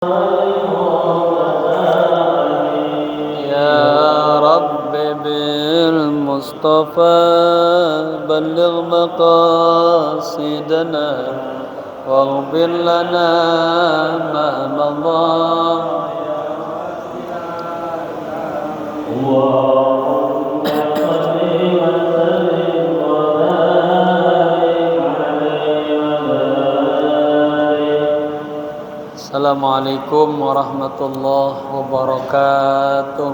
يا رب بالمصطفى بلغ مقاصدنا واغفر لنا ما مضى. Assalamualaikum warahmatullahi wabarakatuh.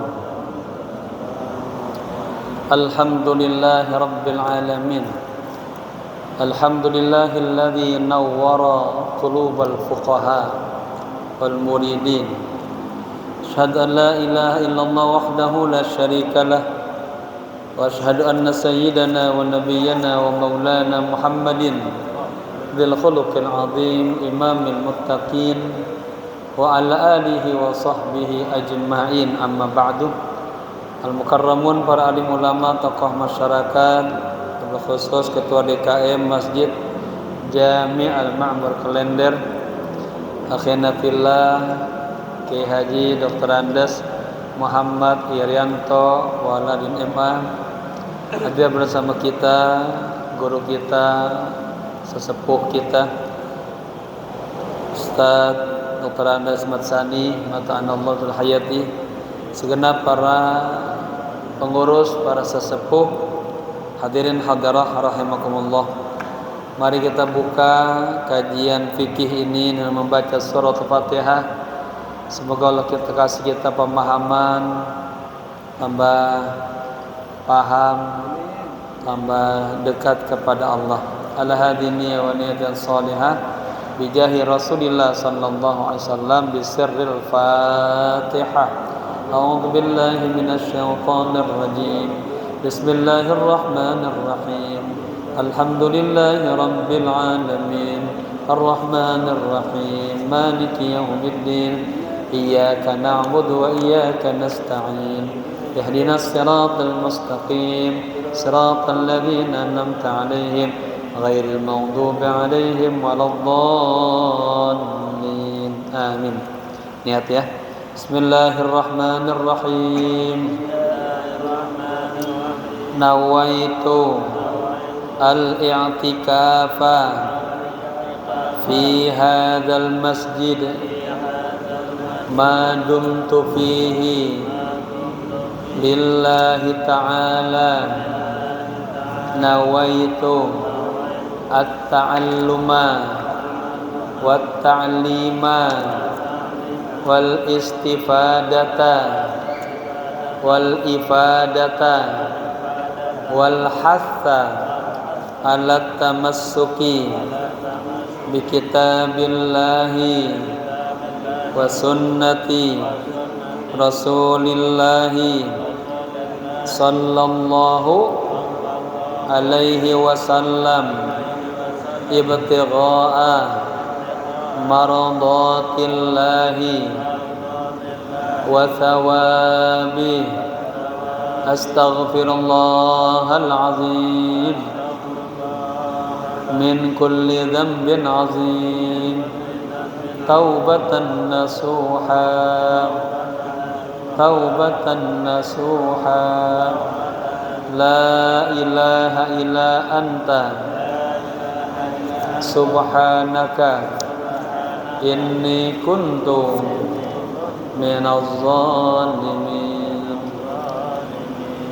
Alhamdulillahi rabbil alamin. Alhamdulillahilladzi nawwara qulubal fuqaha wal muridin. Asyhadu an la ilaha illallah wahdahu la syarika lah. Wa asyhadu anna sayyidana wa nabiyyana wa maulana Muhammadin bil khuluqil azim imamil muttaqin wa ala alihi wa sahbihi ajma'in, amma ba'du. Al-mukarramun, para alim ulama, tokoh masyarakat, khusus ketua DKM Masjid Jami' Al-Ma'mur Klender, akhina fillah Kiai Haji Dr. Andes Muhammad Irianto Waladin MA, hadir bersama kita guru kita, sesepuh kita Ustaz Dr. Andes Matsani Mata'anallahu hayati, segenap para pengurus, para sesepuh, hadirin hadirah rahimakumullah. Mari kita buka kajian fikih ini dengan membaca surah Al-Fatihah. Semoga Allah kita kasih kita pemahaman, tambah paham, tambah dekat kepada Allah. Ala hadiniya wa niyatan salihah bijahi Rasulillah sallallahu alaihi wasallam bisirril Fatihah. A'udzu billahi minasy syaithanir rajim. Bismillahirrahmanirrahim. Alhamdulillahi rabbil alamin. Arrahmanir rahim. Maliki yaumiddin. Iyyaka na'budu wa iyyaka nasta'in. Ihdinas siratal mustaqim. Siratal ladzina an'amta 'alaihim ghairil maghdubi 'alaihim waladdallin. Amin. Niat ya. Bismillahirrahmanirrahim. Nawaitu al-i'tikafa fi hadzal masjid ma dumtu fihi lillahi ta'ala. Nawaitu at-ta'alluma wat-ta'lima wal istifadata wal ifadata wal hatha ala tamassuki bi kitabillahi wa sunnati rasulillahi sallallahu alaihi wasallam ibtigha'a maradatillahi wa thawabi. Astaghfirullahal azim min kulli dhanbin azim. Taubatan nasuha, taubatan nasuha. La ilaha illa anta subhanaka inni kuntu minaz zalimin.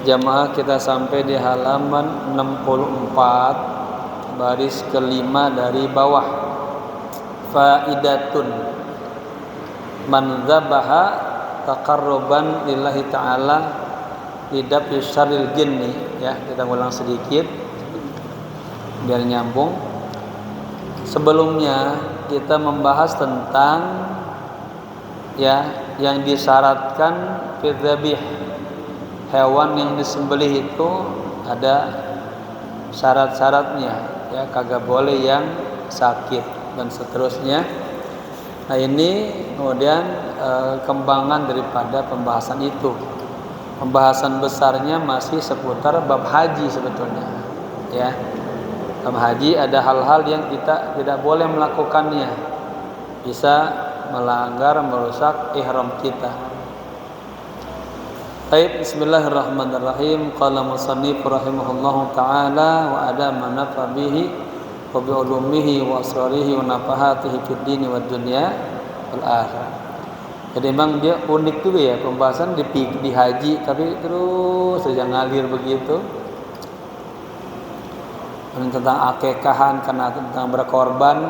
Jamaah, kita sampai di halaman 64 baris kelima dari bawah. Faidatun man dzabaha taqarruban lillahi ta'ala lidak syarril jinni. Ya, kita ulang sedikit biar nyambung. Sebelumnya kita membahas tentang ya yang disyaratkan fidzabih, hewan yang disembelih itu ada syarat-syaratnya, ya, kagak boleh yang sakit dan seterusnya. Nah, ini kemudian kembangan daripada pembahasan itu. Pembahasan besarnya masih seputar bab haji sebetulnya, ya. Bab haji ada hal-hal yang kita tidak boleh melakukannya. Bisa melanggar, merusak ihram kita. Baik, bismillahirrahmanirrahim. Qala musannif rahimahullahu taala wa ada man nafa bihi wa bi ulumihi wa asrarihi wa nafahatihi fid dini wad dunya wal akhirah. Jadi memang dia unik juga ya pembahasan di haji, tapi terus saja ngalir begitu. Tentang akekahan, karena tentang berkorban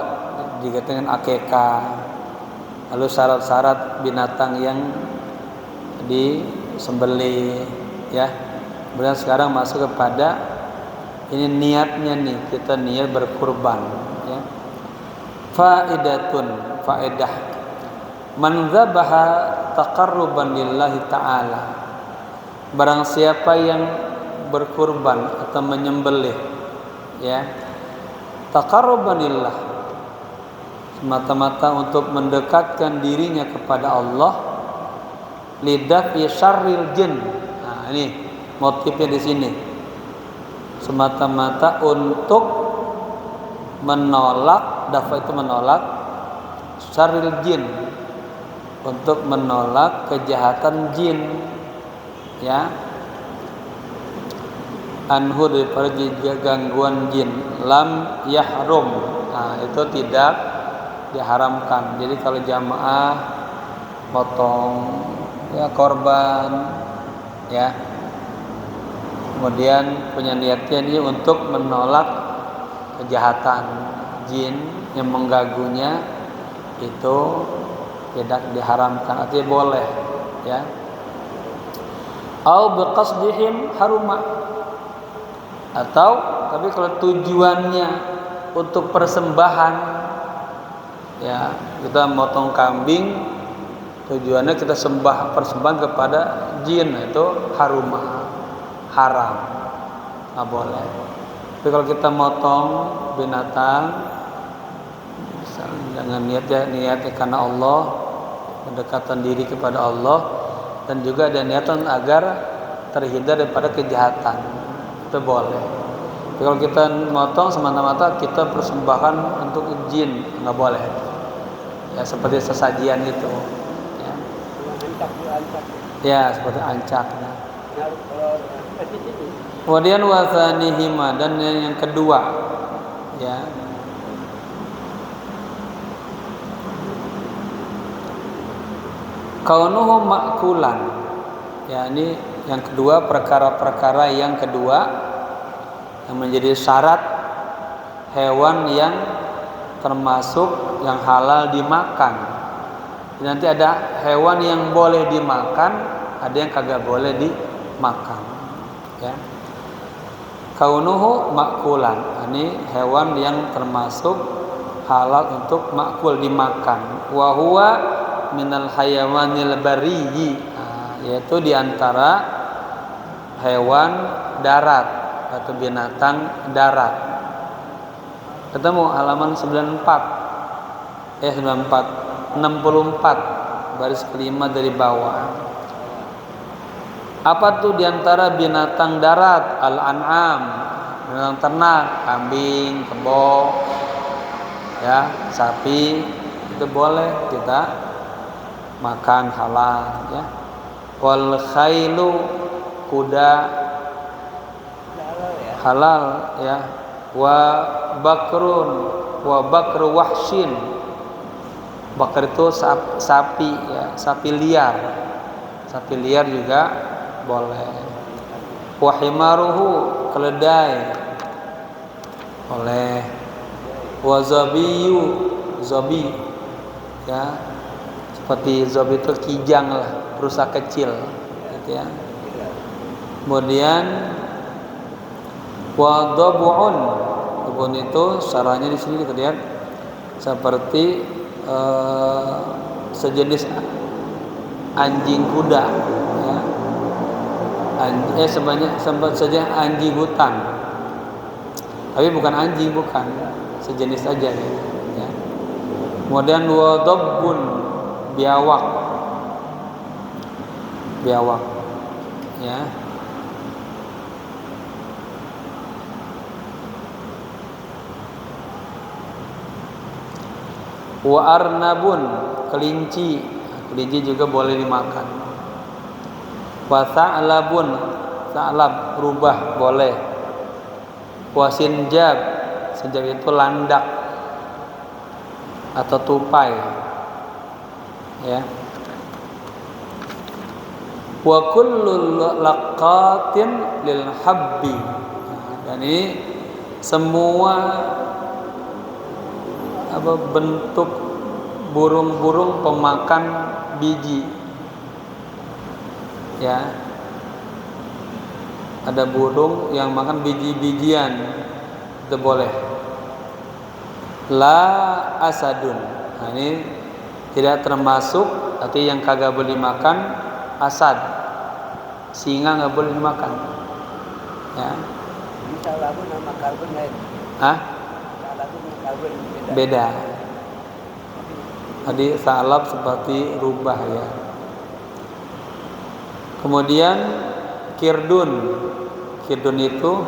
dikatakan akekah. Lalu syarat-syarat binatang yang disembelih, ya. Kemudian sekarang masuk kepada ini niatnya nih, kita niat berkurban, ya. Faedah. Man dzabaha taqarruban lillahi ta'ala. Barang siapa yang berkurban atau menyembelih, ya, taqarruban lillah, semata-mata untuk mendekatkan dirinya kepada Allah, lidafi syarril jin. Nah, ini motifnya di sini. Semata-mata untuk menolak, dafa itu menolak, syarril jin, untuk menolak kejahatan jin, ya. Anhu daripada gangguan jin, lam yahrum. Nah, itu tidak diharamkan. Jadi kalau jamaah potong, ya, korban, ya, kemudian punya niatnya ini untuk menolak kejahatan jin yang mengganggunya, itu tidak diharamkan, artinya boleh, ya. Au biqasdihim haruma, atau tapi kalau tujuannya untuk persembahan, ya, kita motong kambing tujuannya kita persembahan kepada jin, itu haruma, haram, nggak boleh. Tapi kalau kita motong binatang dengan niatnya karena Allah, pendekatan diri kepada Allah, dan juga ada niatan agar terhindar daripada kejahatan, itu boleh. Tapi kalau kita motong semata-mata kita persembahan untuk jin, nggak boleh. Ya, seperti sesajian itu, ya, ya, seperti ancak, ya. Kemudian wasanihima, dan yang kedua, ya, kaunuhu ma'kulan. Ya, ini yang kedua, perkara-perkara yang kedua yang menjadi syarat hewan yang termasuk yang halal dimakan. Nanti ada hewan yang boleh dimakan, ada yang kagak boleh dimakan, ya. Kaunuhu ma'kulan, ini hewan yang termasuk halal untuk makul dimakan. Wa huwa minal hayawanil bariyyi, yaitu diantara hewan darat atau binatang darat. Ketemu halaman 64 baris kelima dari bawah. Apa tuh diantara binatang darat? Al-an'am, binatang ternak, kambing, kebo, ya, sapi, itu boleh kita makan, halal, ya. Wal khailu, kuda, halal, ya. Wa bakru wahshin, bakar itu sapi, ya, sapi liar juga boleh. Wa himaruhu, keledai, boleh. Wa zabi, ya, seperti zabi itu kijang lah, rusa kecil, gitu, ya. Kemudian wa dab'un itu caranya di sini kita lihat seperti sejenis anjing kuda, ya. Sempat saja anjing hutan, tapi bukan anjing, bukan, sejenis aja, ya. Kemudian wa dabbun, biawak, ya. Wa arnabun, kelinci. Kelinci juga boleh dimakan. Wa sa'labun, sa'lab rubah boleh. Wa sinjab, sinjab itu landak atau tupai, ya. Wa kullu laqatin lil habbi. Dan ini semua bentuk burung-burung pemakan biji, ya. Ada burung yang makan biji-bijian, itu boleh. La asadun, nah ini tidak termasuk, artinya yang kagak boleh makan asad, singa nggak boleh dimakan, ya. Salabun sama karbon lain. Hah? Salabun sama karbon Beda. Tadi salab seperti rubah, ya. Kemudian kirdun. Kirdun itu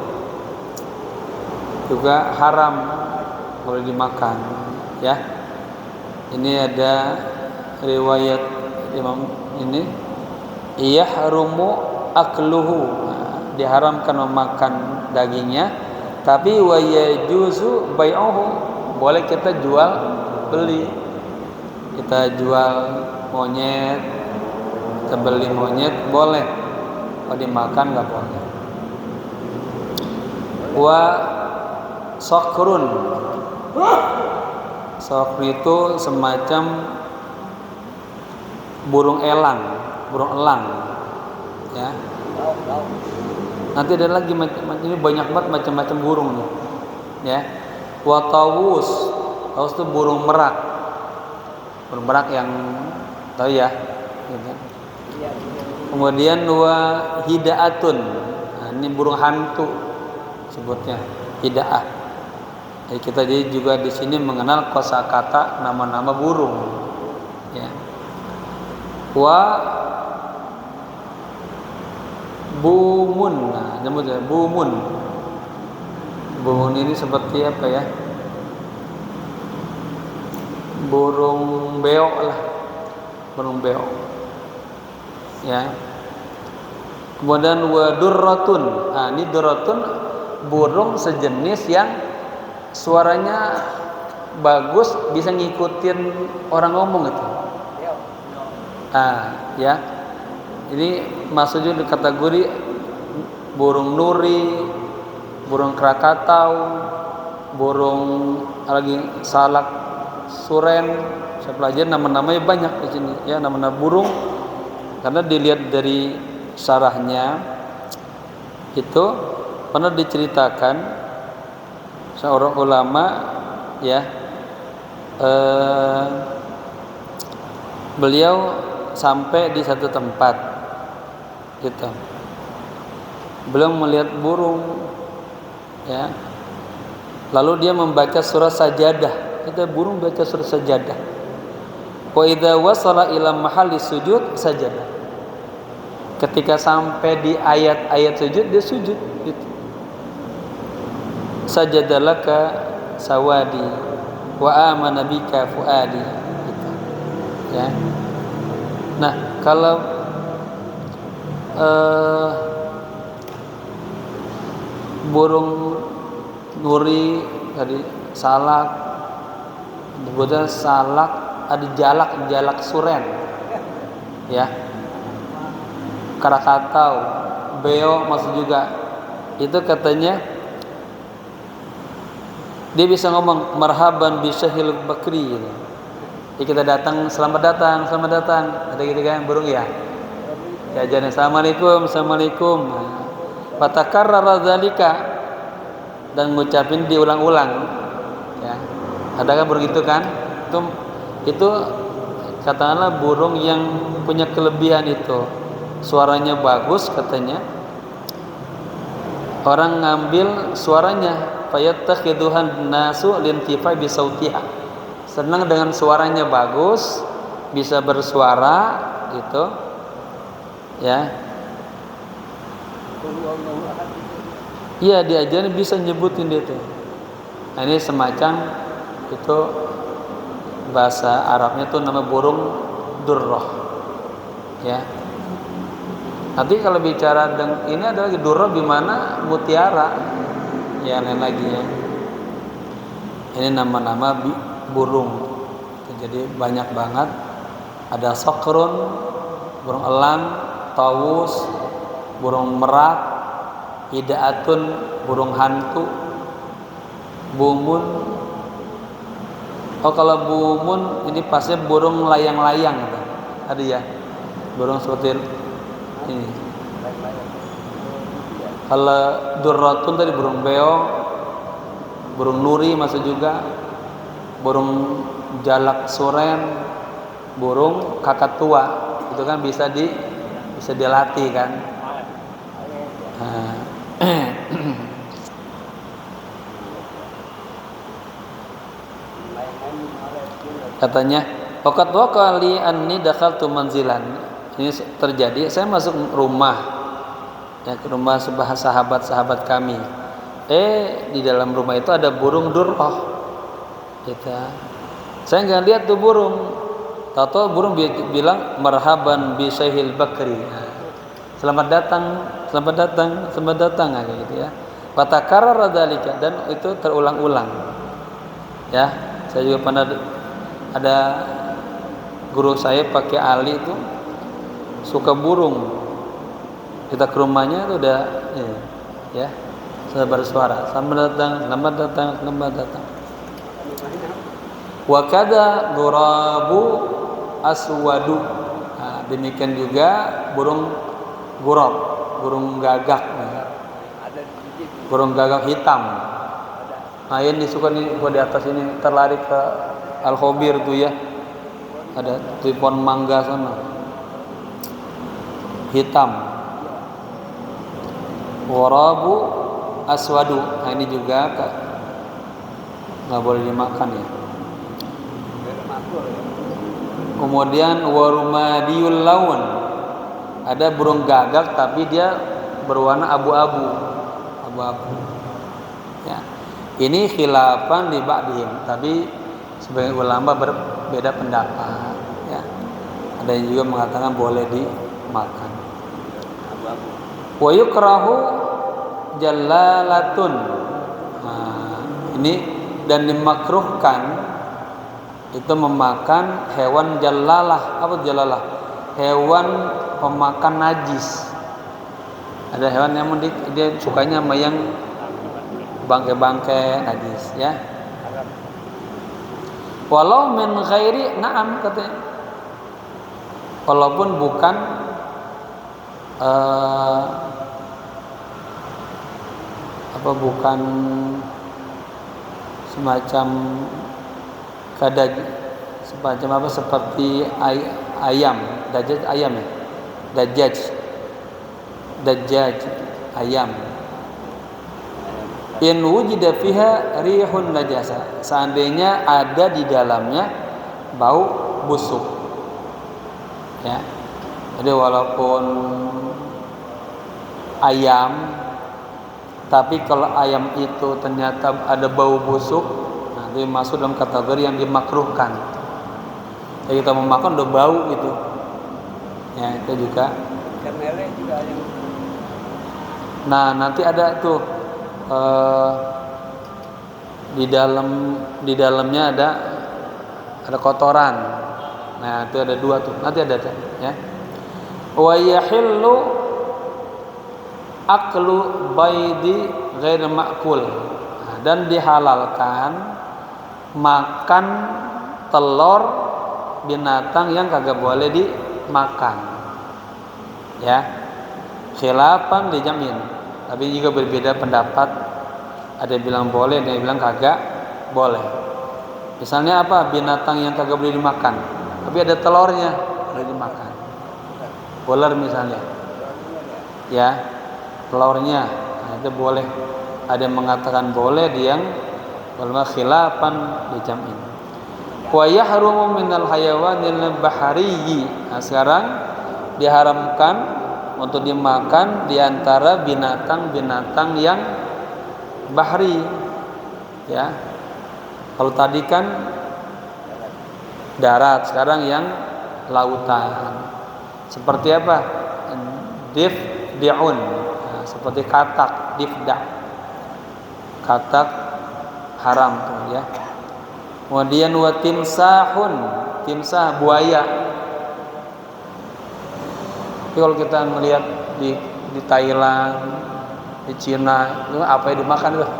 juga haram, boleh dimakan, ya. Ini ada riwayat Imam ini, yahrumu akluhu, diharamkan memakan dagingnya, tapi wa yajuzu bai'uhu, boleh kita jual beli. Kita jual monyet, kita beli monyet boleh, kalau dimakan nggak boleh. Wa sokrun, sokrun itu semacam burung elang, ya. Nanti ada lagi macam ini, banyak banget macam-macam burung nih, ya. Wa tawus, tawus itu burung merak yang tahu, ya, gitu. Kemudian wa hidaatun, nah, ini burung hantu sebutnya, hidaah. Jadi kita juga di sini mengenal kosakata nama-nama burung, ya. Wa bumun, nah, nyebutnya bumun. Bumun ini seperti apa, ya? Burung beok lah, burung beok, ya. Kemudian wa durratun, nah ini durratun burung sejenis yang suaranya bagus, bisa ngikutin orang ngomong itu. Ya. Ini masuknya di kategori burung nuri, burung krakatau, burung lagi salak suren. Saya pelajari nama-namanya banyak di sini, ya, nama-nama burung. Karena dilihat dari syarahnya itu pernah diceritakan seorang ulama, ya, beliau sampai di satu tempat gitu, beliau melihat burung, ya, lalu dia membaca surah Sajadah. Itu burung baca surah Sajadah. Wa idza wasala ila mahalli sujud sajadah. Ketika sampai di ayat-ayat sujud, dia sujud gitu. Sajadalaka sawadi wa amana bika fuadi gitu. Ya. Nah, kalau burung nuri tadi, salak, disebutnya salak, ada jalak suren, ya, krakatau, beo maksud juga. Itu katanya dia bisa ngomong marhaban bi syahil bakri gitu. Jadi kita datang, selamat datang, ada gitu kan burung, ya. Diajarin assalamualaikum. Fatakarrara dzalika, dan ngucapin diulang-ulang, ya. Ada kan burung itu kan? Itu katakanlah burung yang punya kelebihan itu. Suaranya bagus katanya. Orang ngambil suaranya, fayattakhidhuhan nasu lintifa bi sautiha. Senang dengan suaranya bagus, bisa bersuara gitu. Ya. Iya, diajarin bisa nyebutin dia tuh. Nah, ini semacam itu bahasa Arabnya tuh nama burung durrah. Ya. Nanti kalau bicara ini ada lagi durrah di mana mutiara. Ya, lain lagi ya. Ini nama-nama burung. Jadi banyak banget. Ada sokrun, burung elang, tawus, burung merak, hidaatun, burung hantu, bumun. Oh, kalau bumun ini pasnya burung layang-layang gitu. Ada ya, burung seperti ini. Kalau durratun tadi burung beo, burung nuri masuk juga, burung jalak suren, burung kakatua. Itu kan bisa dilatih kan. Katanya, waqad waqali anni dakhaltu manzilan. Ini terjadi, saya masuk rumah, ya, ke rumah sahabat-sahabat kami. Di dalam rumah itu ada burung durrah. Gitu. Saya nggak lihat tuh burung. Tahu burung bilang marhaban bi Syaihil Bakri. Selamat datang kayak gitu ya. Wa takarrara dzalika, dan itu terulang-ulang. Ya, saya juga pernah ada guru saya pakai ali itu suka burung. Kita ke rumahnya itu udah ya, sudah bersuara, selamat datang. Wa kada ghurabu aswadu. Nah, demikian juga burung gurab, burung gagak. Burung gagak hitam. Nah, ini suka nih gua di atas ini terlari ke Al-Khobir tuh ya. Ada di pohon mangga sana. Hitam. Ghurabu aswadu. Nah, ini juga nggak boleh dimakan ya. Kemudian warumadiul laun, ada burung gagak tapi dia berwarna abu-abu. Ya. Ini khilafan li ba'dihim, tapi sebagian ulama berbeda pendapat. Ya. Ada yang juga mengatakan boleh dimakan. Wa yukrahu jallalatun. Nah, ini dan dimakruhkan itu memakan hewan jallalah. Apa jallalah? Hewan pemakan najis. Ada hewan yang dia sukanya sama yang bangke-bangke najis ya. Walau min ghairi na'am, katanya. Walaupun bukan bukan semacam seperti ayam, dajjaj ayam ya. Dajjaj ayam. In wujida fiha rihun najasa, seandainya ada di dalamnya bau busuk. Ya. Jadi walaupun ayam, tapi kalau ayam itu ternyata ada bau busuk, nanti masuk dalam kategori yang dimakruhkan. Jadi kita memakan udah bau gitu. Ya, itu juga. Ikan lele juga yang. Nah, nanti ada tuh di dalamnya ada kotoran. Nah, itu ada dua tuh. Nanti ada ya. Wa yahillu aklu baidi ghair ma'kul. Nah, dan dihalalkan makan telur binatang yang kagak boleh dimakan. Ya. Khilafan dijamin. Tapi juga berbeda pendapat. Ada yang bilang boleh, ada yang bilang kagak boleh. Misalnya apa? Binatang yang kagak boleh dimakan, tapi ada telurnya boleh dimakan. Ular misalnya. Ya, telurnya. Nah, itu boleh. Ada yang mengatakan boleh, dia yang ulama khilafan dijamin. Wa yahrumu minal hayawanil bahariyyi. Nah, sekarang diharamkan untuk dimakan di antara binatang-binatang yang bahri. Ya. Kalau tadi kan darat, sekarang yang lautan. Seperti apa? Difdi'un, nah, seperti katak, difda'. Katak haram tuh ya. Kemudian wa timsahun, timsah buaya. Tapi kalau kita melihat di Thailand, di Cina, itu apa yang dimakan tuh?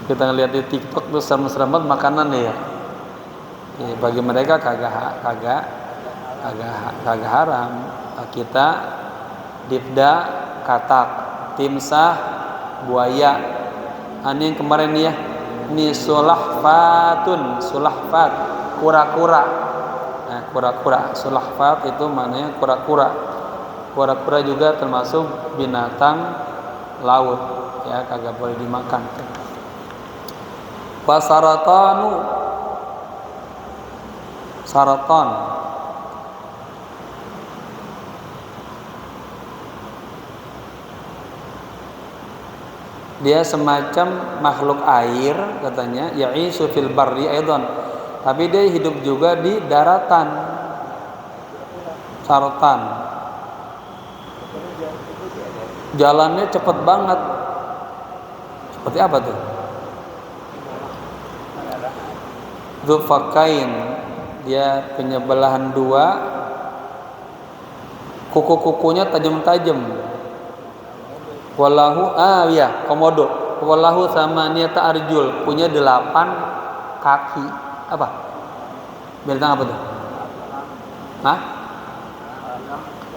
Kita ngelihat di TikTok tuh serem-serem banget makanan ya. Bagi mereka kagak haram. Kita difda katak, timsah buaya. Ini yang kemarin ya. Ini sulahfat, kura-kura. Nah, kura-kura, sulahfat itu maknanya kura-kura. Kura-kura juga termasuk binatang laut, ya kagak boleh dimakan. Wasaratanu, saraton, dia semacam makhluk air katanya, ya'isu fil barri aidan, tapi dia hidup juga di daratan. Saraton jalannya cepet banget. Seperti apa tuh? Dzufakain, dia penyebelahan dua, kuku-kukunya tajam-tajam. Walahu komodo. Walahu samaniyata arjul, punya 8 kaki. Apa? Binatang apa tuh? Hah?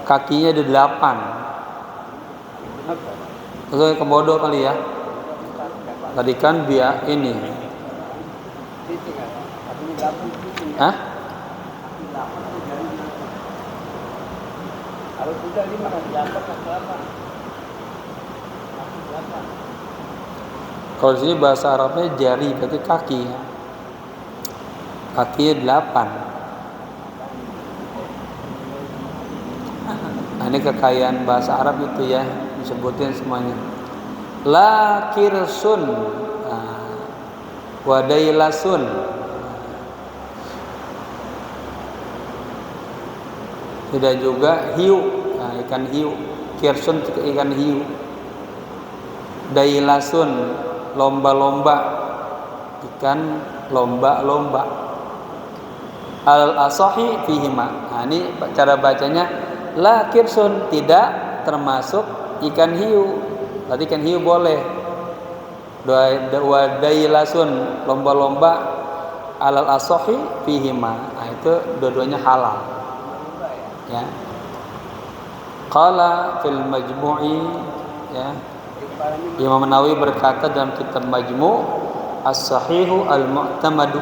Kakinya ada 8. Itu komodo kali ya. Tadi kan dia ini. Hah? Kalau sudah 5 kan dapat apa? Kalau di sini bahasa Arabnya jari, berarti kaki. Kakinya 8. Nah, ini kekayaan bahasa Arab itu ya, disebutin semuanya. La kirsun, wadailasun. Tidak juga hiu, ikan hiu. Kirsun ikan hiu. Dailasun, lomba-lomba, ikan lomba-lomba. Al-asahi fihima. Nah, ini cara bacanya la kirsun, tidak termasuk ikan hiu. Berarti ikan hiu boleh. Wa dailasun, lomba-lomba, al-asahi fihima. Nah, itu dua-duanya halal. Ya. Qala fil majmu'i, ya. Imam Nawawi berkata dalam kitab Majmu' as-sahihu al-mu'tamadu,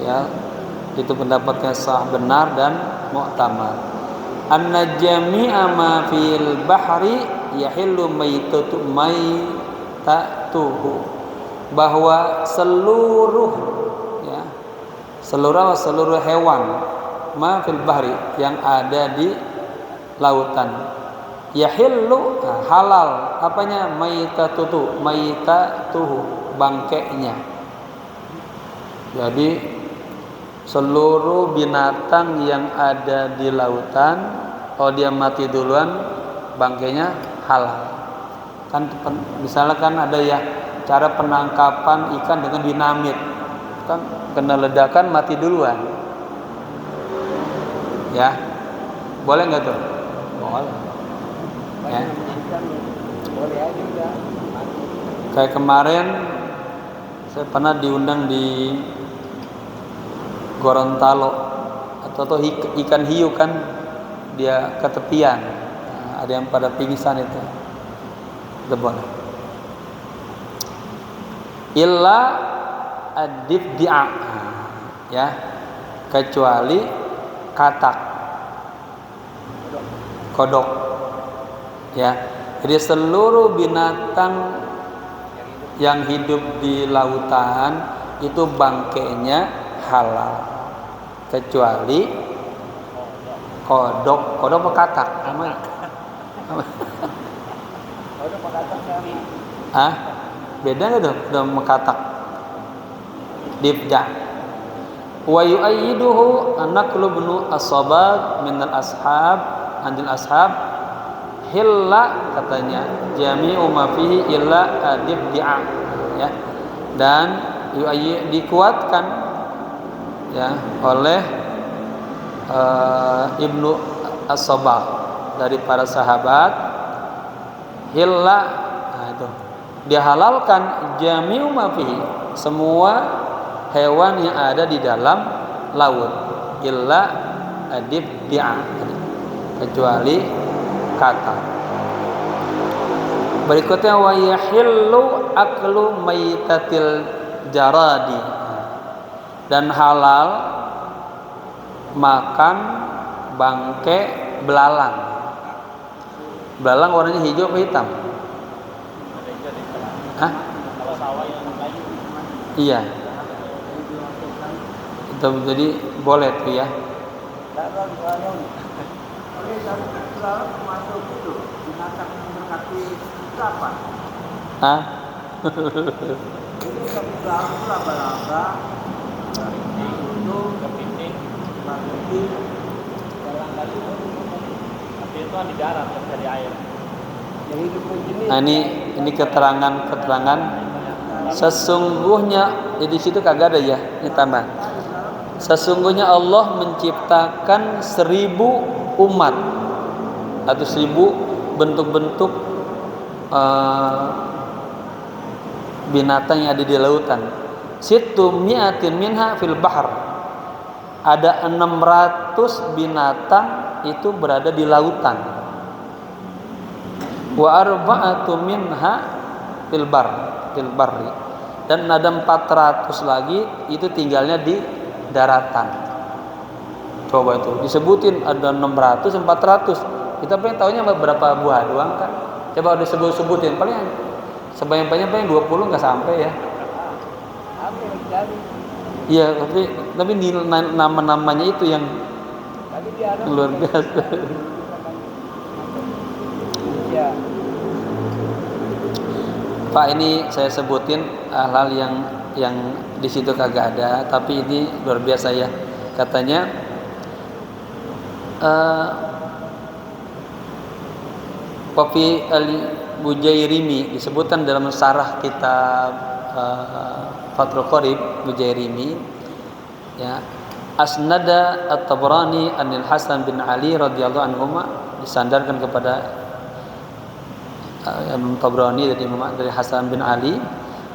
ya, itu pendapatnya sah, benar dan mu'tamad. Anna jami'a ma fil bahri yahillu maitatuhu, bahwa seluruh hewan ma fil bahri, yang ada di lautan, yahillu, halal, apanya? Maitatuhu, bangkainya. Jadi seluruh binatang yang ada di lautan, kalau dia mati duluan, bangkainya halal. Kan misalkan ada ya cara penangkapan ikan dengan dinamit, kan kena ledakan mati duluan. Ya, boleh nggak tuh? Boleh. Ya. Kayak kemarin saya pernah diundang di Gorontalo, atau ikan hiu kan dia ke tepian, ada yang pada pingsan itu boleh. Illa ad-difdi'a, ya, kecuali katak, kodok, ya. Jadi seluruh binatang yang hidup di lautan itu bangkainya halal, kecuali kodok apa katak? Beda nggak tuh? Udah mekatak. Dibda. Wa yu'ayyiduhu an-naqlu ibnu as-sabag min al-ashab anil ashab hilla katanya jami'u ma fihi illa dibda ya. Dan dikuatkan ya oleh Ibnu As-Sabah dari para sahabat hilla, nah itu dia halalkan jami'u ma fihi semua hewan yang ada di dalam laut illa adibbi'a kecuali kata. Berikutnya wa yahillu aklu maitatil jaradi dan halal makan bangke belalang. Belalang warnanya hijau atau hitam? Hah? Iya. Itu jadi boleh tuh ya. Hah? Nah ini keterangan sesungguhnya di situ kagak ada ya, ini tambah. Sesungguhnya Allah menciptakan 1000 umat atau 1000 bentuk-bentuk binatang yang ada di lautan. Situ mi'atin minha fil bahr. Ada 600 binatang itu berada di lautan. Wa arba'atu minha fil barri. Dan ada 400 lagi itu tinggalnya di daratan. Coba itu disebutin ada 600 400. Kita pengen tahunya berapa buah doang kan. Coba disebut-sebutin paling sebanyak-banyaknya 20 nggak sampai ya. Iya, tapi nama-namanya itu yang luar biasa. Ya. Pak, ini saya sebutin hal-hal yang di situ kagak ada, tapi ini luar biasa ya. Katanya Wafi al-Bujairimi disebutkan dalam sarah kitab Fathul Qorib Bujairimi ya, asnada at-Tabrani anil Hasan bin Ali radhiyallahu anhuma, disandarkan kepada Tabrani dari Hasan bin Ali,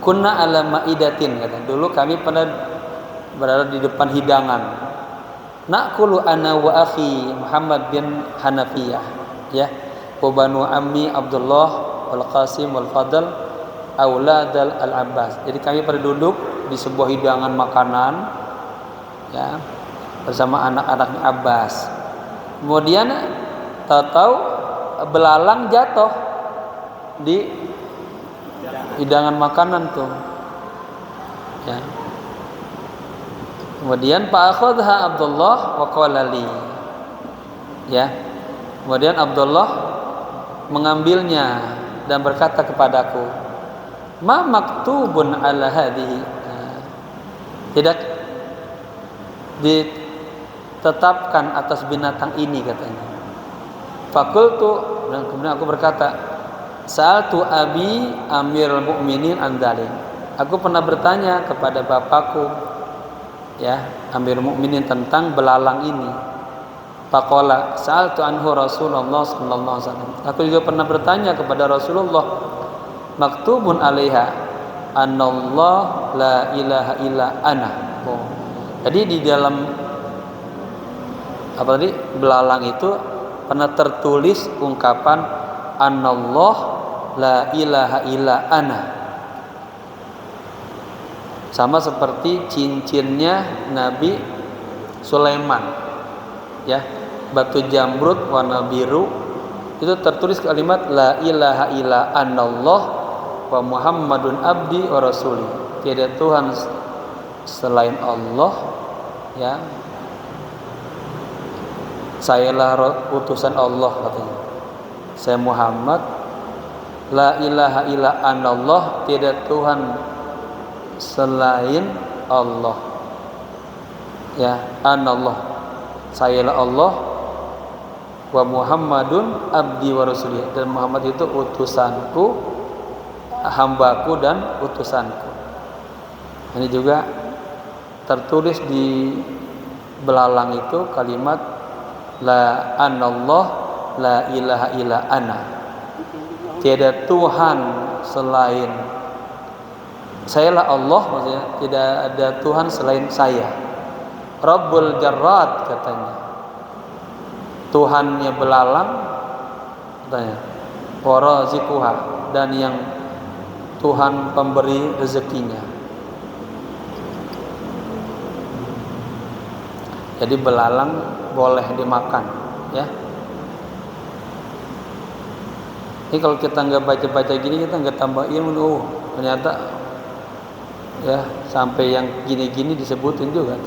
kunna ala maidatin, kata dulu kami pernah berada di depan hidangan, naqulu ana wa akhi Muhammad bin Hanafiyah ya, wa banu ammi Abdullah wal Qasim wal Fadl aulad al-Abbas. Jadi kami pada duduk di sebuah hidangan makanan ya bersama anak-anaknya Abbas. Kemudian tahu belalang jatuh di hidangan makanan tuh ya. Kemudian fa akhadha Abdullah wa qala li ya. Kemudian Abdullah mengambilnya dan berkata kepadaku, ma maktubun ala hadhihi, tidak ditetapkan atas binatang ini katanya. Fakultu, dan kemudian aku berkata, sa'altu abi amirul mu'minin andalik, aku pernah bertanya kepada bapakku ya amirul mu'minin tentang belalang ini. Faqala sa'altu anhu Rasulullah sallallahu alaihi wasallam, aku juga pernah bertanya kepada Rasulullah, maktubun alaiha annallah la ilaha illa ana. Jadi di dalam apa tadi belalang itu pernah tertulis ungkapan annallah la ilaha illa ana, sama seperti cincinnya Nabi Sulaiman ya, batu jamrud warna biru itu tertulis kalimat la ilaha illa anallah wa Muhammadun abdi wa rasuli, tiada Tuhan selain Allah ya, sayalah utusan Allah katanya, saya Muhammad La ilaha illa anallah, tidak Tuhan selain Allah. Ya, anallah, sayalah Allah, wa Muhammadun abdi wa rasuli, dan Muhammad itu utusanku, hambaku dan utusanku. Ini juga tertulis di belalang itu kalimat la anallah la ilaha illa ana, tiada Tuhan selain sayalah Allah, maksudnya tidak ada Tuhan selain saya. Rabbul Jarrad katanya, Tuhannya belalang katanya, warazikuha, dan yang Tuhan pemberi rezekinya. Jadi belalang boleh dimakan, ya. Ini kalau kita nggak baca-baca gini, kita nggak tambah ilmu. Ternyata ya sampai yang gini-gini disebutin juga.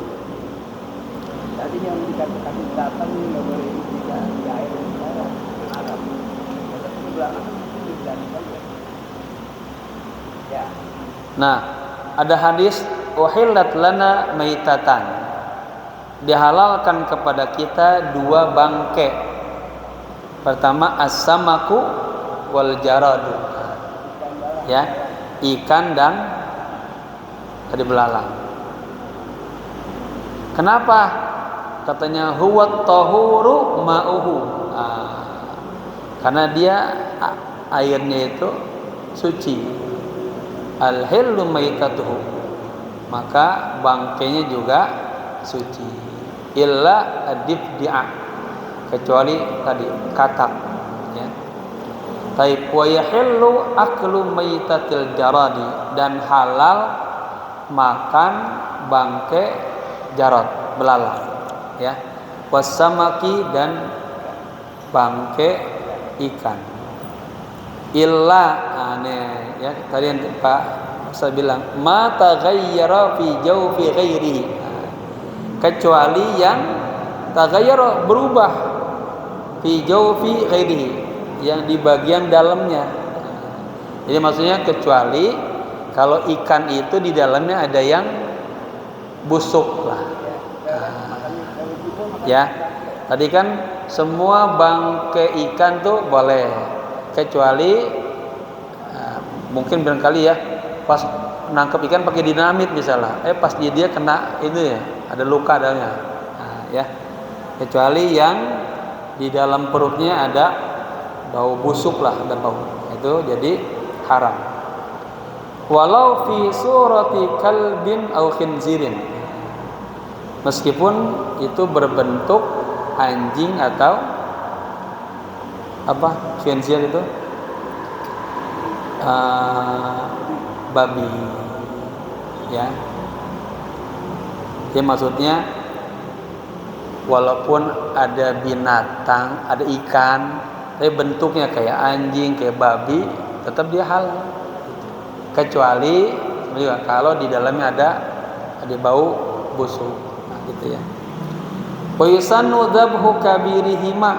Tadi yang dikatakan datang nggak boleh tidak di air Arab. Tapi belakang itu tidak ya. Nah, ada hadis uhillat lana maitatan, dihalalkan kepada kita dua bangke. Pertama as-samaku wal jaradu, ya, ikan dan tadi belalang. Kenapa? Katanya huwa tahuru ma'uhu, karena dia airnya itu suci. Al-hillu maitatuhu, maka bangkainya juga suci. Illa adibdi'a, kecuali tadi katak, ya. Taib wa yahillu aklu maitatil jaradi, dan halal makan bangkai jarad, belalang, ya. Wasamaki, dan bangkai ikan. Illa aneh, ya, tadi yang Pak saya bilang ma taghayyara fi jawfi ghairihi, kecuali yang taghayyara, berubah, fi jawfi ghairihi, yang di bagian dalamnya. Jadi maksudnya kecuali kalau ikan itu di dalamnya ada yang busuk lah. Ya, tadi kan semua bangkai ikan tuh boleh, kecuali mungkin barangkali ya pas nangkep ikan pakai dinamit misalnya, pas dia kena itu ya ada luka dalamnya, ya, kecuali yang di dalam perutnya ada bau busuk lah, ada bau, itu jadi haram. Walau fi surati kalbin au khinzirin, meskipun itu berbentuk anjing atau apa, khinzir itu babi, ya. Jadi maksudnya walaupun ada binatang, ada ikan, tapi bentuknya kayak anjing, kayak babi, tetap dia halal. Kecuali kalau di dalamnya ada bau busuk, nah, gitu ya. Wa yusannu dzabhu kabirihima,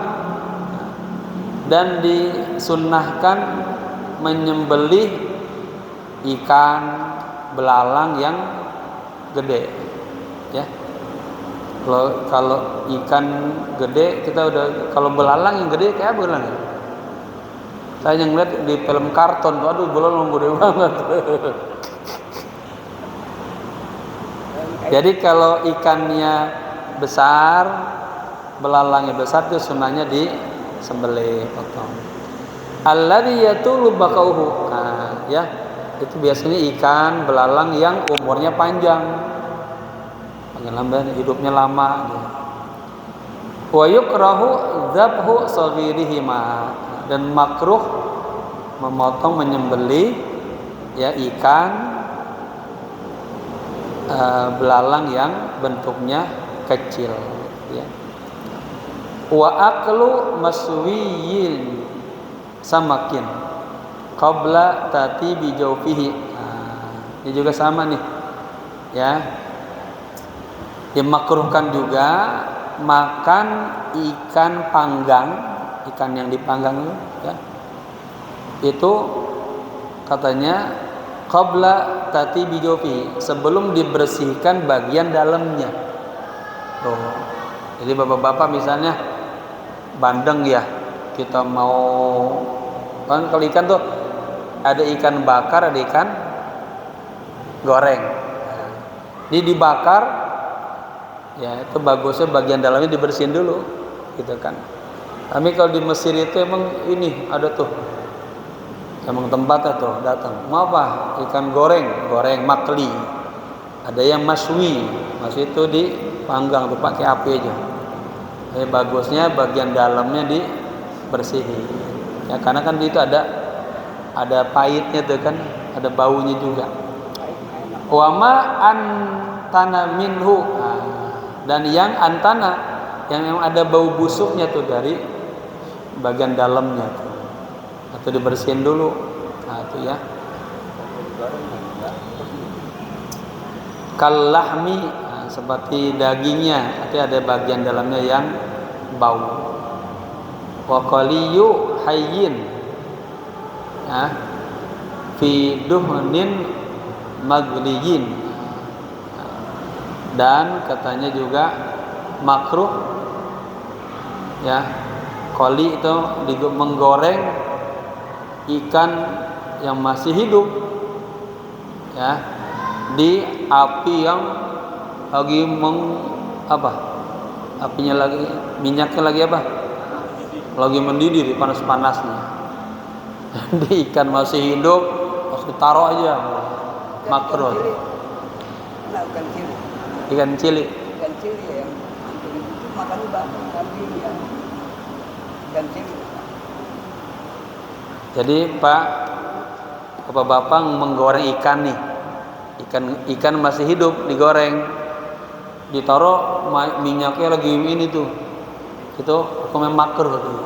dan disunnahkan menyembelih ikan belalang yang gede, ya. Kalau ikan gede kita udah, kalau belalang yang gede kayak apa belalang? Saya yang lihat di film karton, aduh belalang gede banget. Jadi kalau ikannya besar, belalangnya besar, itu sunahnya disembelih, potong. Alladzi yatulu bakauhu, nah, ya, itu biasanya ikan belalang yang umurnya panjang, hidupnya lama. Wa yukrahu dzabhu saghirihima, dan makruh memotong, menyembelih, ya, ikan belalang yang bentuknya kecil, ya. Wa aklu maswiyin samakin qabla tatibi jawfihi, ini juga sama nih, ya. Dimakruhkan juga makan ikan panggang, ikan yang dipanggang itu, ya, itu katanya qabla tatibi jofi, sebelum dibersihkan bagian dalamnya. Tuh. Jadi bapak-bapak misalnya bandeng ya, kita mau kan kalau ikan tuh ada ikan bakar, ada ikan goreng. Ini dibakar ya, itu bagusnya bagian dalamnya dibersihin dulu gitu kan. Tapi kalau di Mesir itu emang ini ada tuh, emang tempatnya tuh datang mau apa, ikan goreng makli, ada yang maswi itu dipanggang tuh pakai api aja. Jadi bagusnya bagian dalamnya dibersihin ya, karena kan itu ada pahitnya tuh kan, ada baunya juga. Wama antana minhu, dan yang antana yang memang ada bau busuknya tuh dari bagian dalamnya tuh, atau dibersihin dulu. Nah itu ya. Kalahmi, seperti dagingnya, artinya ada bagian dalamnya yang bau. Wa qaliyu hayyin, fi duhnin magliyin, dan katanya juga makruh ya, qali itu menggoreng ikan yang masih hidup ya, di api yang lagi apinya lagi, minyaknya lagi lagi mendidih, panas-panasnya. Di ikan masih hidup harus taruh aja, makruh. Ikan cili ya, yang itu makan banyak kali ya. Ikan cili. Jadi Pak, bapak-bapak menggoreng ikan nih, ikan masih hidup digoreng, ditaruh minyaknya lagi ini tuh, itu hukumnya makruh tuh.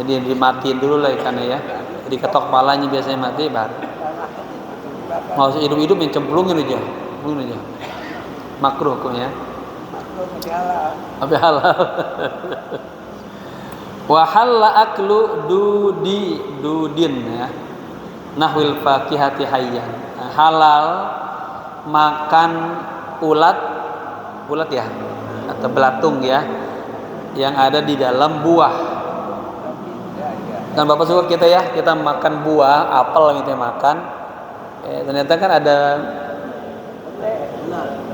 Jadi dimatiin dulu lah ikannya ya, diketok kepalanya biasanya mati baru. Mau hidup-hidup yang cemplungin aja, makruh hukumnya. Tapi halal. Wa halla aklu dudin ya, nahwil fakihati hayyan. Halal makan ulat ya, atau belatung ya, yang ada di dalam buah. Kan bapak suka kita makan buah apel gitu makan, ternyata kan ada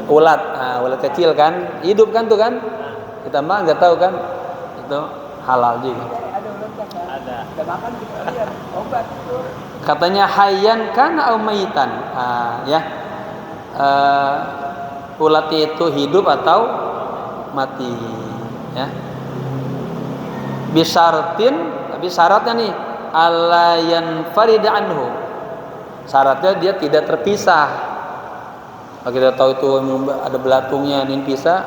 ulat, ulat kecil kan, hidup kan tuh kan, kita mah nggak tahu kan, itu halal juga. Ada makan juga dia obat itu. Katanya hayyan kana au maitan, ya, ulat itu hidup atau mati ya. Bisartin, tapi syaratnya nih alla yanfarida anhu, syaratnya dia tidak terpisah. Kalau kita tahu itu ada belatungnya ini pisah,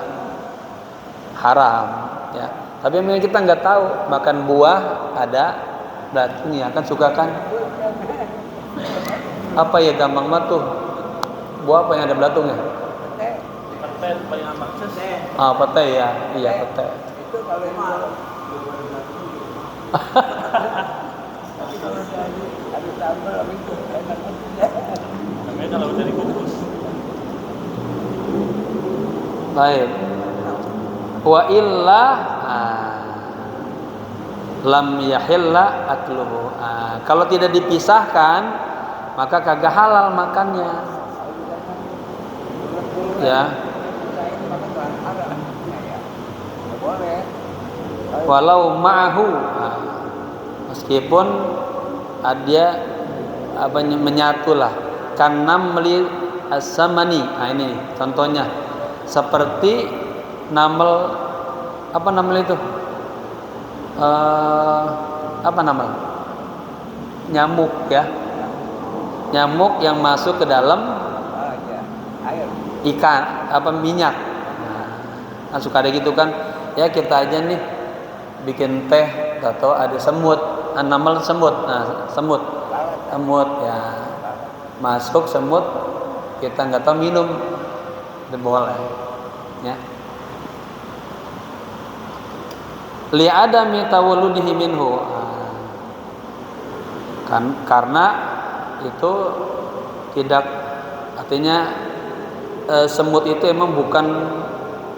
haram ya. Tapi memang kita nggak tahu, makan buah ada belatungnya kan, suka kan apa ya, gampang banget tuh buah apa yang ada belatungnya? Pete paling aman. Pete ya, iya pete. Itu kalau malam. Tapi kalau ada sambal itu enak banget. Namanya kalau udah dikukus. Baik. Wa illa lam yahilla akluhu. Kalau tidak dipisahkan maka kagak halal makannya. Ya. Walau ma'ahu, meskipun dia menyatulah, kanam meli as-samani. Ini nih, contohnya seperti namel, apa namel itu? Apa namel? Nyamuk ya. Nyamuk yang masuk ke dalam ikan, minyak. Nah, suka ada gitu kan? Ya kita aja nih bikin teh atau ada semut, namel semut. Nah, semut ya. Masuk semut, kita nggak tahu minum, itu boleh ya. Li adami tawalludihi minhu, Karena itu tidak, artinya semut itu emang bukan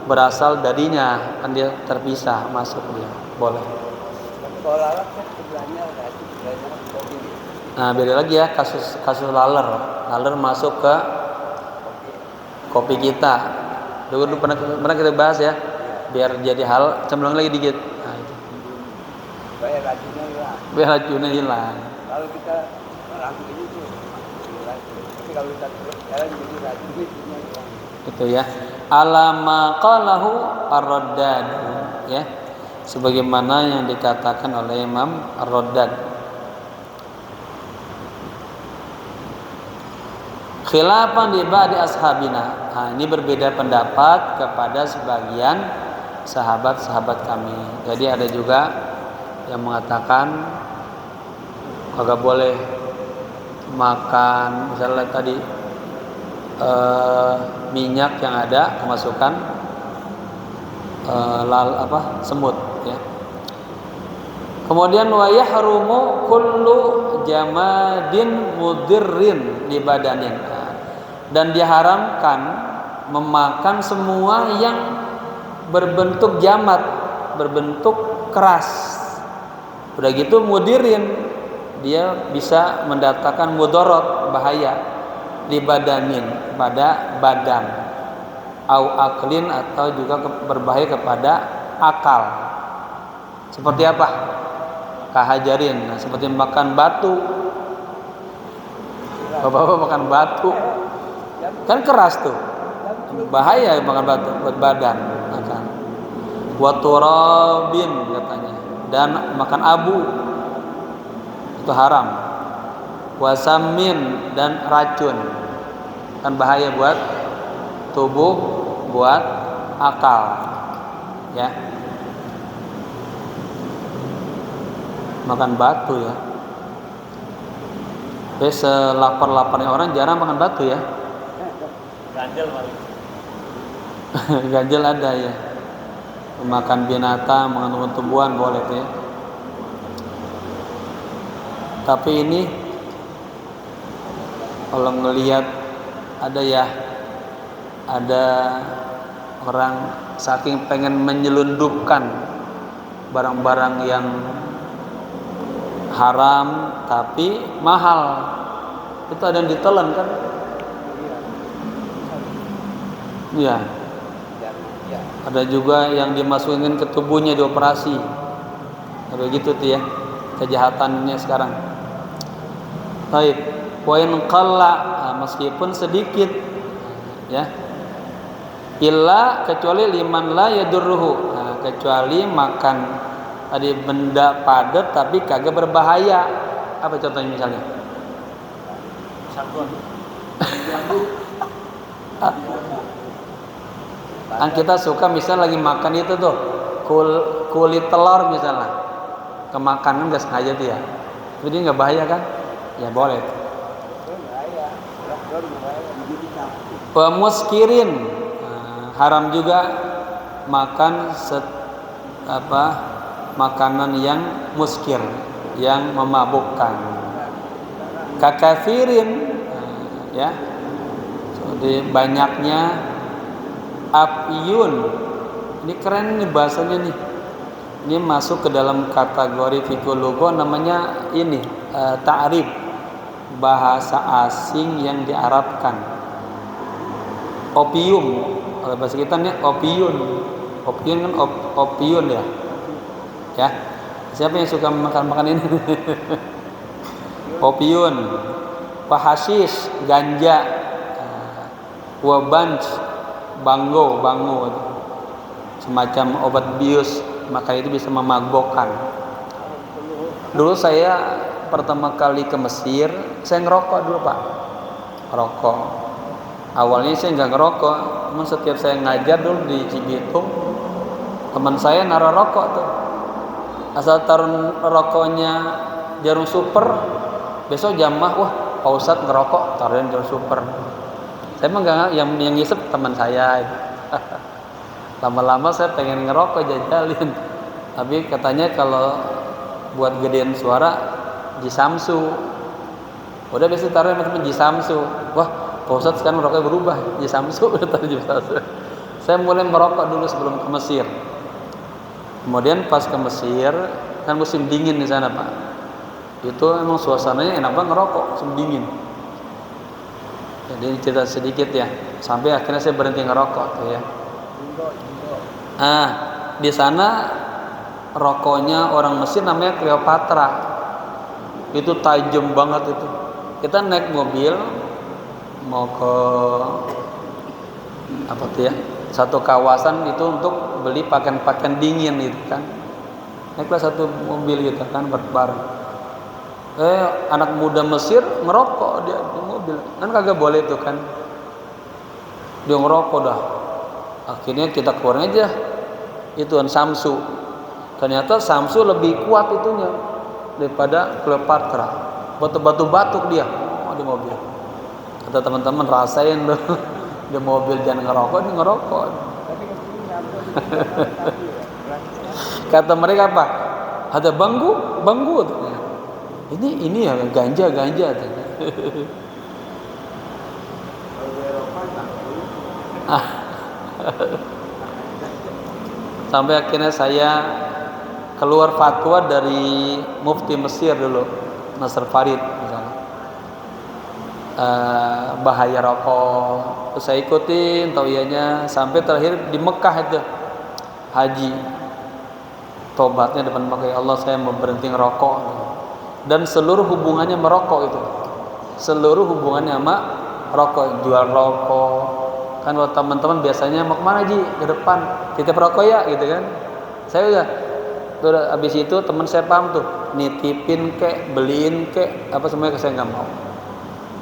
berasal darinya, kan dia terpisah masuk dia, boleh. Kalau lalat kan sebelahnya racun, sebelahnya kopi. Nah beda lagi ya kasus laler masuk ke kopi kita. Dulu pernah kita bahas ya, biar jadi hal cemplung lagi dikit. Nah, itu. Supaya racunnya hilang. Biar racunnya hilang. Kalau kita langsung ini tuh racun. Tapi kalau kita terus jalan jadi racunnya hilang. Itu ya. Alama qalahu ar-Raddad ya. Sebagaimana yang dikatakan oleh Imam ar-Raddad. Khilafan di ba'di ashabina. Nah, ini berbeda pendapat kepada sebagian sahabat-sahabat kami. Jadi ada juga yang mengatakan kagak boleh makan misalnya tadi minyak yang ada kemasukan semut ya. Kemudian wa yahrumu kullu jamadin mudirrin li badanin. Dan diharamkan memakan semua yang berbentuk jamad, berbentuk keras. Udah gitu mudirin, dia bisa mendatangkan mudarat, bahaya di badanin, pada badan, au aklin, atau juga berbahaya kepada akal. Seperti apa? Kahajarin, nah, seperti makan batu. Bapak-bapak makan batu kan keras tuh, bahaya makan batu buat badan. Makan waturabin katanya, dan makan abu itu haram. Wasamin, dan racun kan bahaya buat tubuh, buat akal ya. Makan batu ya. Selapar-laparnya orang jarang makan batu ya. Ganjel paling. Ganjel ada ya. Makan binatang, makan tumbuhan boleh tuh ya. Tapi ini kalau ngelihat ada orang saking pengen menyelundupkan barang-barang yang haram tapi mahal, itu ada yang ditelan kan? Iya. Ada juga yang dimasukin ke tubuhnya, dioperasi. Ada gitu tuh ya kejahatannya sekarang. Baik, poin qalla, meskipun sedikit ya. Illa, kecuali liman la yadurruhu, kecuali makan tadi benda padat tapi kagak berbahaya. Apa contohnya misalnya? Sabun. Kan kita suka misalnya lagi makan itu tuh kulit telur misalnya, kemakan nggak sengaja tuh ya, jadi nggak bahaya kan? Ya boleh. Pemuskirin, haram juga makan makanan yang muskir, yang memabukkan. Kakafirin, ya, jadi banyaknya afyun. Ini keren nih bahasanya nih. Ini masuk ke dalam kategori fikih lugha, namanya ini ta'rif, bahasa asing yang diarabkan. Opium, kalau bahasa kita nih opiun. Opiun kan opiun ya. Ya. Siapa yang suka makan ini? Opiun. Wahashis, ganja. Wabanj, bango, semacam obat bius, maka itu bisa memabukkan. Dulu saya pertama kali ke Mesir, saya ngerokok dulu Pak, rokok. Awalnya saya nggak ngerokok, namun setiap saya ngajar dulu di Cibitung, teman saya naruh rokok tuh, asal taruh rokoknya jarum super, besok jamaah, wah Pak Ustadz ngerokok, taruhin jarum super. Saya mah nggak, yang ngisep teman saya. Lama-lama saya pengen ngerokok, jajalin. Tapi katanya kalau buat gedein suara Jisamsu. Udah biasa taruh teman-teman Jisamsu. Wah, Pak Ustadz sekarang rokoknya berubah, Jisamsu taruh Jisamsu. Saya mulai merokok dulu sebelum ke Mesir. Kemudian pas ke Mesir, kan musim dingin di sana Pak. Itu emang suasananya enak banget ngerokok, musim dingin. Jadi cerita sedikit ya, sampai akhirnya saya berhenti ngerokok tuh ya. Di sana rokoknya orang Mesir namanya Cleopatra. Itu tajam banget itu. Kita naik mobil mau ke apa tuh ya? Satu kawasan itu untuk beli pakaian-pakaian dingin gitu kan. Naiklah satu mobil gitu kan bareng. Anak muda Mesir ngerokok dia di mobil. Kan kagak boleh tuh kan. Dia ngerokok dah. Akhirnya kita keluar aja. Ituan Samsu. Ternyata Samsu lebih kuat itunya daripada Cleopatra. Batu-batu batuk dia di mobil. Kata teman-teman rasain loh. Di mobil jangan ngerokok, dia ngerokok. Kata mereka apa? Ada banggu. Ini ya ganja. Sampai akhirnya saya keluar fatwa dari Mufti Mesir dulu, Nasr Farid misalnya. Bahaya rokok. Terus saya ikutin tauyanya sampai terakhir di Mekah itu haji. Tobatnya depan Mekah, ya Allah saya mau berhenti ngerokok. Dan seluruh hubungannya merokok itu. Seluruh hubungannya sama rokok, jual rokok. Kan kalau teman-teman biasanya mau kemana Ji? Ke depan, titip rokok ya gitu kan. Saya udah habis itu teman saya paham tuh, nitipin kek, beliin kek, apa semuanya saya nggak mau.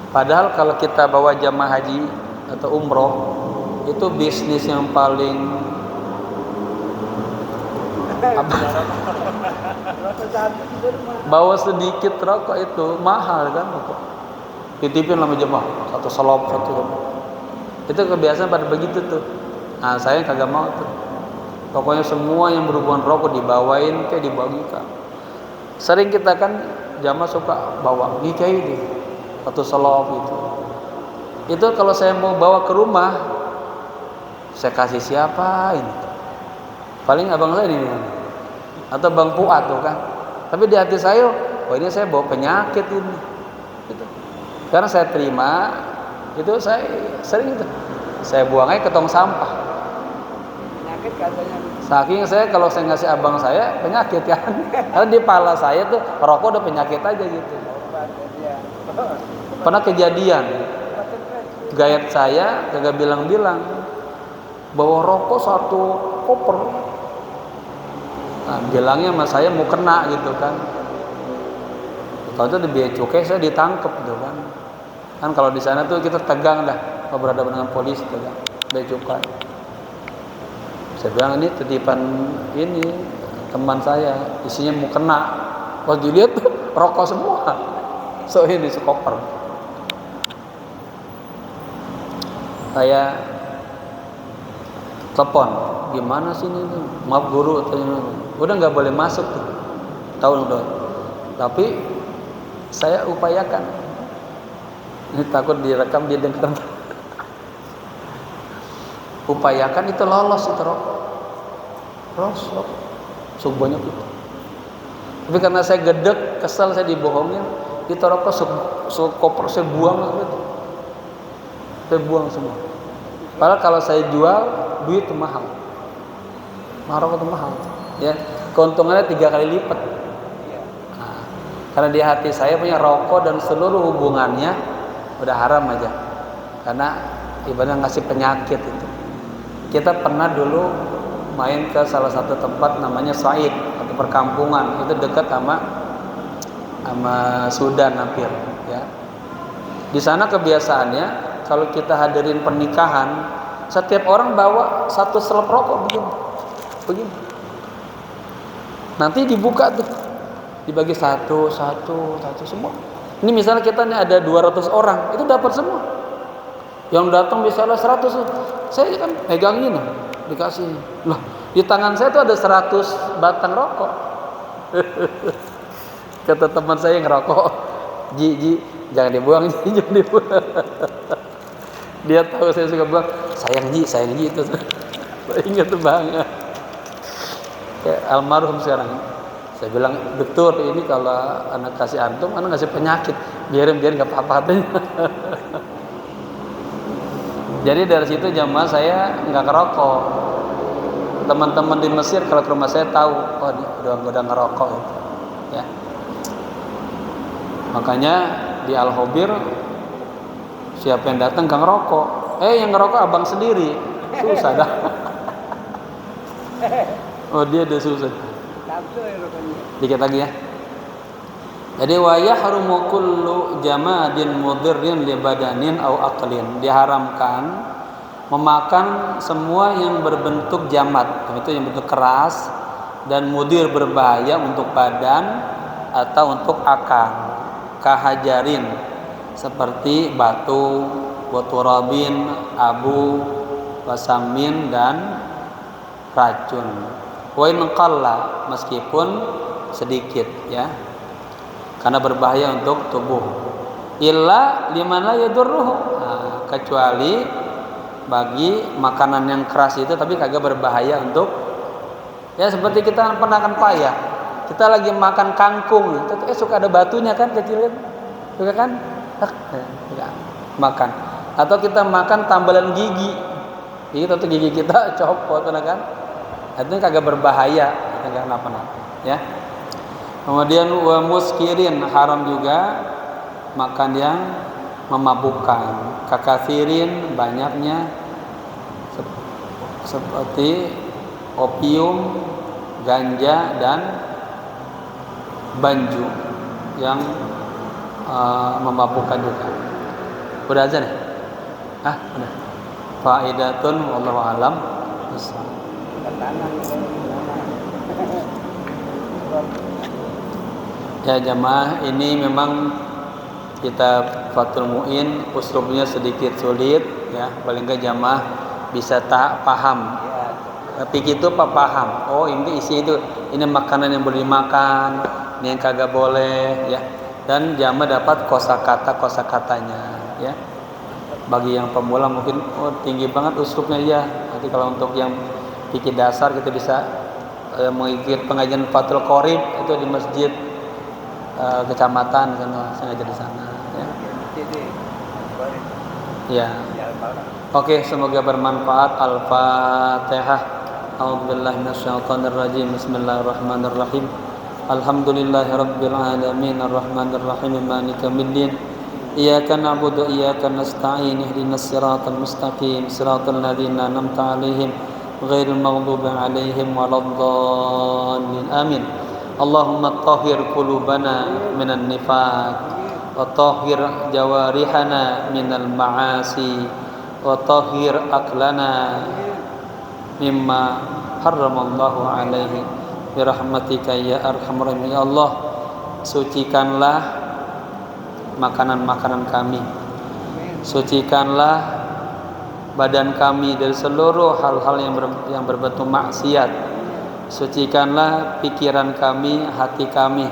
Padahal kalau kita bawa jamaah haji atau umroh, itu bisnis yang paling bawa sedikit rokok itu mahal kan rokok. Titipin sama jemaah satu selop satu. Itu kebiasaan pada begitu tuh. Nah saya kagak mau tuh. Pokoknya semua yang berhubungan rokok dibawain kayak dibagikan. Sering kita kan jamaah suka bawa gikai itu satu selop gitu. Itu kalau saya mau bawa ke rumah, saya kasih siapa ini? Paling abang saya ini atau Bang Puat tuh kan. Tapi di hati saya, ini saya bawa penyakit ini. Gitu. Karena saya terima, itu saya sering itu. Saya buang aja ke tong sampah. Penyakit katanya. Saking saya kalau saya ngasih abang saya penyakit kan. Karena di pala saya tuh rokok udah penyakit aja gitu. Pernah kejadian. Gayat saya kagak bilang-bilang bawa rokok satu koper. Nah, bilangnya sama saya mau kena gitu kan. Kalau itu di bea cukai saya ditangkap gitu kan. Kan kalau di sana tuh kita tegang dah kalau berhadapan dengan polisi tegang bea cukai. Saya bilang ini titipan ini teman saya, isinya mau kena. Wah dilihat tuh rokok semua. So ini sekoper. Saya telepon, gimana sih ini? Maaf guru, udah nggak boleh masuk tuh, tahun udah. Tapi saya upayakan. Ini takut direkam dia dengar. Upayakan itu lolos itu rokok. Lolos. Banyak itu. Tapi karena saya gedek, kesal saya dibohongin, itu rokok sekoper saya buang gitu. Saya buang semua. Padahal kalau saya jual, duit itu mahal. Rokok itu mahal. Ya, keuntungannya 3 kali lipat. Nah, karena di hati saya punya rokok dan seluruh hubungannya udah haram aja. Karena ibaratnya ngasih penyakit itu. Kita pernah dulu main ke salah satu tempat namanya Said atau perkampungan, itu dekat sama Sudan hampir ya. Di sana kebiasaannya kalau kita hadirin pernikahan, setiap orang bawa satu selop rokok begini. Nanti dibuka tuh, dibagi satu semua. Ini misalnya kita nih ada 200 orang, itu dapat semua. Yang datang misalnya 100, saya kan pegangin dikasih. Loh, di tangan saya tuh ada 100 batang rokok. Kata teman saya yang ngerokok, Ji, jangan dibuang, Ji, jangan dibuang. Dia tahu saya suka bilang, sayang Ji itu. Saya ingat banget. Kayak almarhum sekarang. Saya bilang, dokter ini kalau anak kasih antum, anak kasih penyakit, biarin nggak apa-apa katanya. Jadi dari situ jamaah saya nggak ngerokok. Teman-teman di Mesir kalau ke rumah saya tahu, oh dia udah ngerokok gitu. Ya. Makanya di Al-Hobir siapa yang datang nggak ngerokok, yang ngerokok abang sendiri, susah dah. Oh dia udah susah. Dikit lagi ya. Jadi wa yahrumu kullu jamadin mudirrin li badanin au aqlin. Diharamkan memakan semua yang berbentuk jamad, itu yang bentuk keras dan mudir berbahaya untuk badan atau untuk akal. Kahajarin seperti batu, waturabin, abu, wasamin dan racun. Wa in qalla, meskipun sedikit ya. Karena berbahaya untuk tubuh. Illa liman la yadurruhu. Nah, kecuali bagi makanan yang keras itu tapi kagak berbahaya untuk, ya seperti kita pernah makan paya. Kita lagi makan kangkung, suka ada batunya kan kecilin. Suka kan? Makan. Atau kita makan tambalan gigi. Itu gigi kita copot kan? Itu kagak berbahaya, kagak kenapa-napa, ya. Kemudian wa muskirin, haram juga makan yang memabukkan. Kakathirin, banyaknya seperti opium, ganja dan banju yang memabukkan juga. Udah aja nih? Udah. Faidatun wallahu alam. Ya jamaah, ini memang kitab Fathul Mu'in uslubnya sedikit sulit ya, paling enggak jamaah bisa tak paham. Tapi itu paham. Oh, ini isi itu, ini makanan yang boleh dimakan, ini yang kagak boleh ya. Dan jamaah dapat kosakatanya ya. Bagi yang pemula mungkin tinggi banget uslubnya ya. Nanti kalau untuk yang fikih dasar kita bisa mengikuti pengajian Fathul Qorib itu di masjid kecamatan sana, sengaja di sana ya. Oke, semoga bermanfaat. Al-Fatihah. A'udzubillahi minasyaitonir rajim. Bismillahirrahmanirrahim. Alhamdulillahirabbil alamin arrahmanir rahim maliki yaumiddin. Iyyaka na'budu wa iyyaka nasta'in ihdinas siratal mustaqim siratal ladzina an'amta 'alaihim ghairil maghdubi 'alaihim waladdallin. Amin. Allahumma tahhir qulubana minan nifaq wa tahhir jawarihana minal ma'asi wa tahhir aqlana mimma harramallahu alaihi bi rahmatika ya arhamar rahimin. Ya Allah, sucikanlah makanan-makanan kami, sucikanlah badan kami dari seluruh hal-hal yang berbentuk maksiat. Sucikanlah pikiran kami, hati kami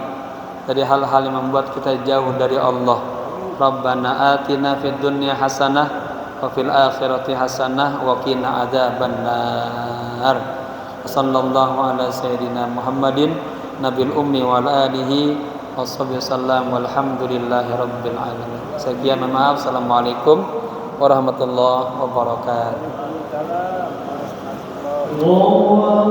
dari hal-hal yang membuat kita jauh dari Allah. Rabbana atina fid dunya hasanah wa fil akhirati hasanah wa qina adzabannar. Sallallahu ala sayyidina Muhammadin nabil ummi wal alihi washabihi sallam walhamdulillahi rabbil alamin. Sekian, maaf. Assalamualaikum warahmatullahi wabarakatuh. Allah